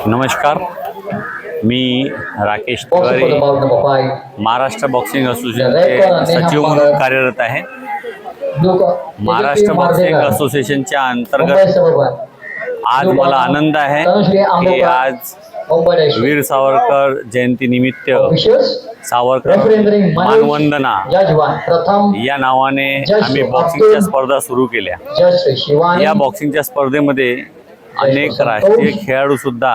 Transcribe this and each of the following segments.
नमस्कार, मी राकेश तिवारी महाराष्ट्र बॉक्सिंग असोसिएशनचे सचिव म्हणून कार्यरत आहे। महाराष्ट्र बॉक्सिंग असोसिएशनच्या अंतर्गत आज मला आनंद आहे की आज वीर सावरकर जयंती निमित्त सावरकर मानवंदना या नावाने आम्ही बॉक्सिंगच्या स्पर्धा सुरू केल्या। या बॉक्सिंगच्या स्पर्धेमध्ये अनेक राष्ट्रीय खेळाडू सुद्धा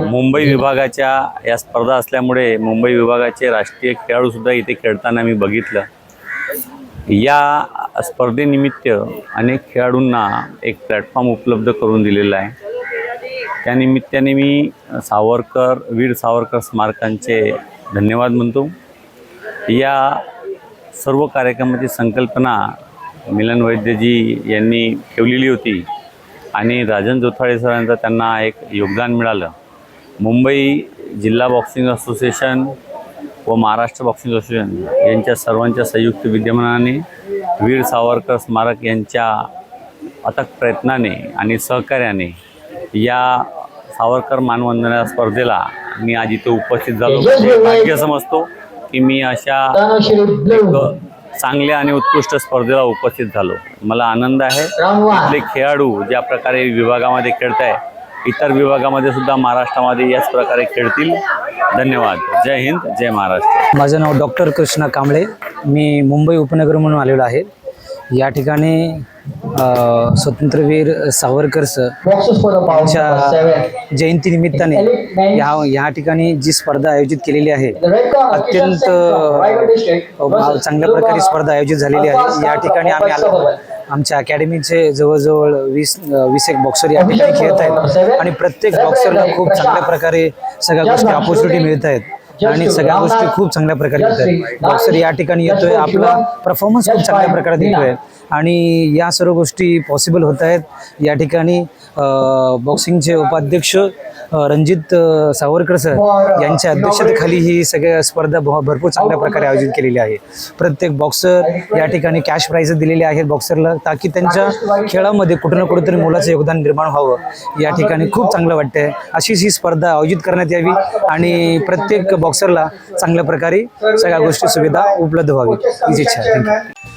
मुंबई विभागाच्या या स्पर्धा असल्यामुळे मुंबई विभागाचे राष्ट्रीय खेळाडू सुद्धा इथे खेळताना मी बघितलं। या स्पर्धेनिमित्त अनेक खेळाडूंना एक प्लॅटफॉर्म उपलब्ध करून दिलेला आहे। त्या निमित्ताने मी वीर सावरकर स्मारकांचे धन्यवाद म्हणतो। या सर्व कार्यक्रमाची संकल्पना मिलन वैद्यजी यांनी ठेवलेली होती आणि राजन जोथाळे सरांचं त्यांना एक योगदान मिळालं। मुंबई जिल्हा बॉक्सिंग असोसिएशन व महाराष्ट्र बॉक्सिंग असोसिएशन यांच्या सर्वांच्या संयुक्त विद्यमानाने वीर सावरकर स्मारक यांच्या अथक प्रयत्नाने आणि सहकार्याने या सावरकर मानवंदना स्पर्धेला मी आज इथे उपस्थित झालो। भाग्य समजतो की मी अशा एक चांगल्या आणि उत्कृष्ट स्पर्धेला उपस्थित झालो। मला आनंद आहे। इथले खेळाडू ज्या प्रकारे विभागामध्ये खेळत आहे, इतर विभागामध्ये सुद्धा महाराष्ट्रामध्ये याच प्रकारे खेळतील। धन्यवाद। जय हिंद, जय महाराष्ट्र। माझं नाव डॉक्टर कृष्णा कांबळे, मी मुंबई उपनगर म्हणून आलेलो आहे। या ठिकाणी स्वातंत्र्यवीर सावरकर यांच्या जयंतीनिमित्ताने या ठिकाणी जी स्पर्धा आयोजित केलेली आहे, अत्यंत चांगल्या प्रकारे स्पर्धा आयोजित झालेली आहे। या ठिकाणी आम्ही आलो, आमच्या अकॅडमीचे जवळजवळ 20 एक बॉक्सर या ठिकाणी खेळत आहेत आणि प्रत्येक बॉक्सरला खूप चांगल्या प्रकारे सगळ्या गोष्टी अपॉर्च्युनिटी मिळत आहेत आणि सगळ्या गोष्टी खूप चांगल्या प्रकारे होत आहेत। बॉक्सर या ठिकाणी येतोय, आपला परफॉर्मन्स खूप चांगल्या प्रकारे देतोय आणि या सर्व गोष्टी पॉसिबल होत आहेत। या ठिकाणी बॉक्सिंगचे उपाध्यक्ष रणजित सावरकर सर यांच्या अध्यक्षतेखाली ही सगळ्या स्पर्धा भरपूर चांगल्या प्रकारे आयोजित केलेली आहे। प्रत्येक बॉक्सर या ठिकाणी कॅश प्राइज दिलेले आहेत बॉक्सरला, ताकी त्यांच्या खेळामध्ये कुठं ना कुठेतरी मोलाचं योगदान निर्माण व्हावं। या ठिकाणी खूप चांगलं वाटतंय। अशीच ही स्पर्धा आयोजित करण्यात यावी आणि प्रत्येक बॉक्सरला चांगल्या प्रकारे सगळ्या गोष्टी सुविधा उपलब्ध व्हावी हीच इच्छा आहे। थँक्यू।